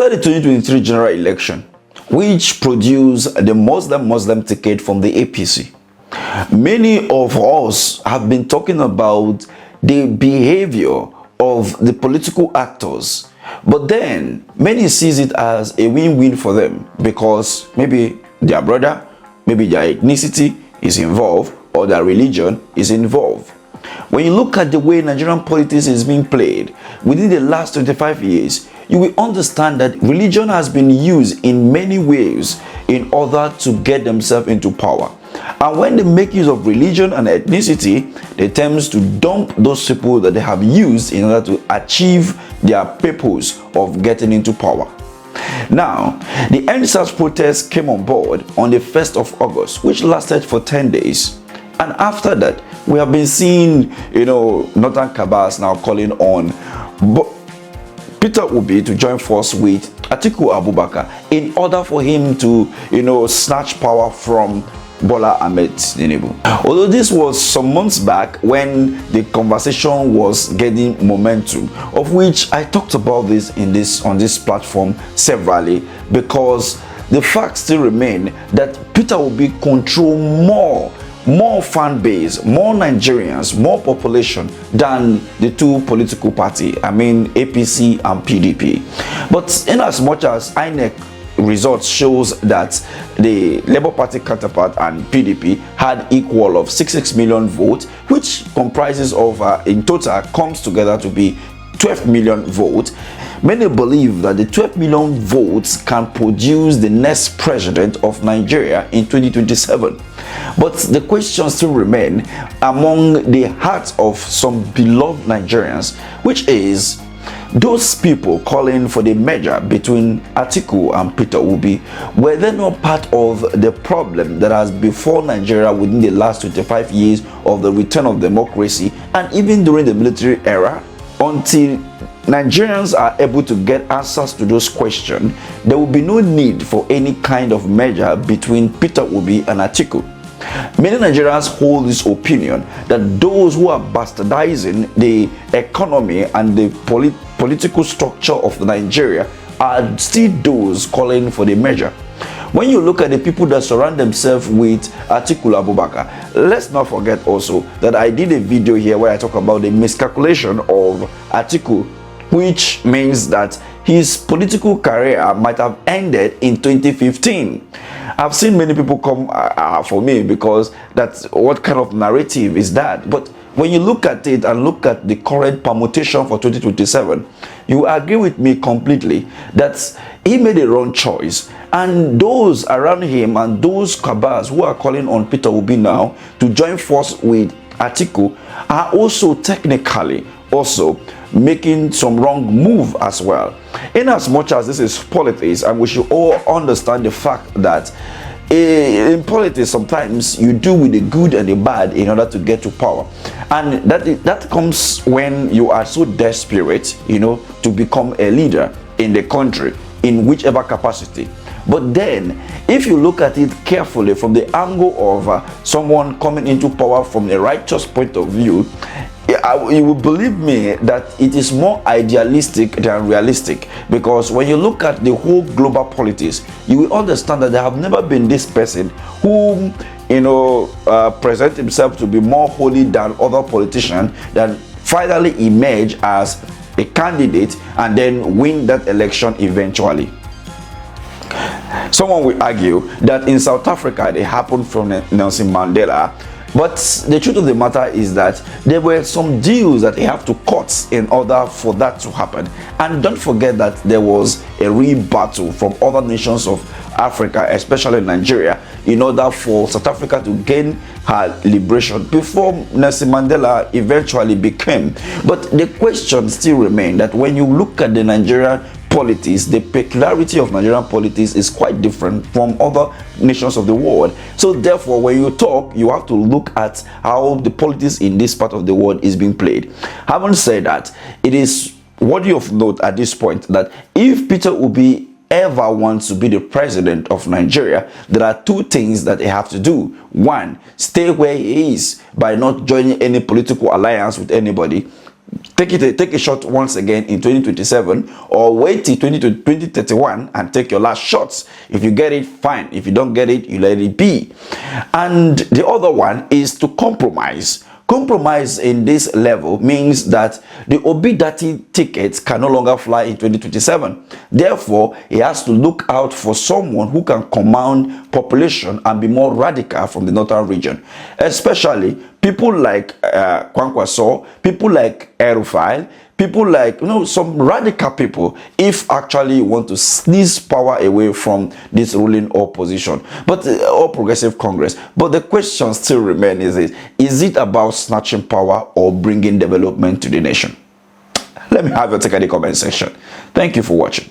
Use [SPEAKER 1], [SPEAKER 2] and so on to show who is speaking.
[SPEAKER 1] After the 2023 general election, which produced the Muslim ticket from the APC, many of us have been talking about the behavior of the political actors, but then many sees it as a win-win for them because maybe their brother, maybe their ethnicity is involved or their religion is involved. When you look at the way Nigerian politics is being played within the last 25 years, you will understand that religion has been used in many ways in order to get themselves into power. And when they make use of religion and ethnicity, they tend to dump those people that they have used in order to achieve their purpose of getting into power. Now, the NSAS protest came on board on the 1st of August, which lasted for 10 days. And after that, we have been seeing, Northern Cabals now calling on Peter Obi to join force with Atiku Abubakar in order for him to, snatch power from Bola Ahmed Tinubu. Although this was some months back when the conversation was getting momentum, of which I talked about this on this platform severally, because the fact still remain that Peter Obi control more fan base, more Nigerians, more population than the two political parties, APC and PDP. But in as much as INEC results shows that the Labour Party counterpart and PDP had equal of 66 million votes, which comprises of, in total, comes together to be 12 million votes. Many believe that the 12 million votes can produce the next president of Nigeria in 2027. But the question still remains among the hearts of some beloved Nigerians, which is those people calling for the merger between Atiku and Peter Obi, were they not part of the problem that has befallen Nigeria within the last 25 years of the return of democracy and even during the military era? Until Nigerians are able to get answers to those questions, there will be no need for any kind of merger between Peter Obi and Atiku. Many Nigerians hold this opinion that those who are bastardizing the economy and the political structure of Nigeria are still those calling for the merger. When you look at the people that surround themselves with Atiku Abubakar, let's not forget also that I did a video here where I talk about the miscalculation of Atiku, which means that his political career might have ended in 2015. I've seen many people come for me because that's what kind of narrative is that. But when you look at it and look at the current permutation for 2027, you agree with me completely that he made a wrong choice. And those around him and those cabals who are calling on Peter Obi now to join force with Atiku are also technically also making some wrong move as well. In as much as this is politics, and we should all understand the fact that in politics sometimes you do with the good and the bad in order to get to power, and that comes when you are so desperate to become a leader in the country in whichever capacity. But then if you look at it carefully from the angle of someone coming into power from a righteous point of view, you will believe me that it is more idealistic than realistic, because when you look at the whole global politics, you will understand that there have never been this person whom present himself to be more holy than other politicians that finally emerge as a candidate and then win that election eventually. Someone will argue that in South Africa it happened from Nelson Mandela, but the truth of the matter is that there were some deals that they have to cut in order for that to happen. And don't forget that there was a real battle from other nations of Africa, especially Nigeria, in order for South Africa to gain her liberation before Nelson Mandela eventually became. But the question still remains that when you look at the Nigerian politics, the peculiarity of Nigerian politics is quite different from other nations of the world. So therefore, when you talk, you have to look at how the politics in this part of the world is being played. Having said that, it is worthy of note at this point that if Peter Obi ever wants to be the president of Nigeria, there are two things that they have to do. One, stay where he is by not joining any political alliance with anybody. take a shot once again in 2027, or wait till 2031 and take your last shots. If you get it, fine. If you don't get it, you let it be. And the other one is to compromise. Compromise in this level means that the obident tickets can no longer fly in 2027. Therefore, he has to look out for someone who can command population and be more radical from the northern region, especially people like Kwankwaso, people like Erufai, people like, some radical people, if actually you want to seize power away from this ruling opposition, but or progressive Congress. But the question still remains: is it about snatching power or bringing development to the nation? Let me have your take in the comment section. Thank you for watching.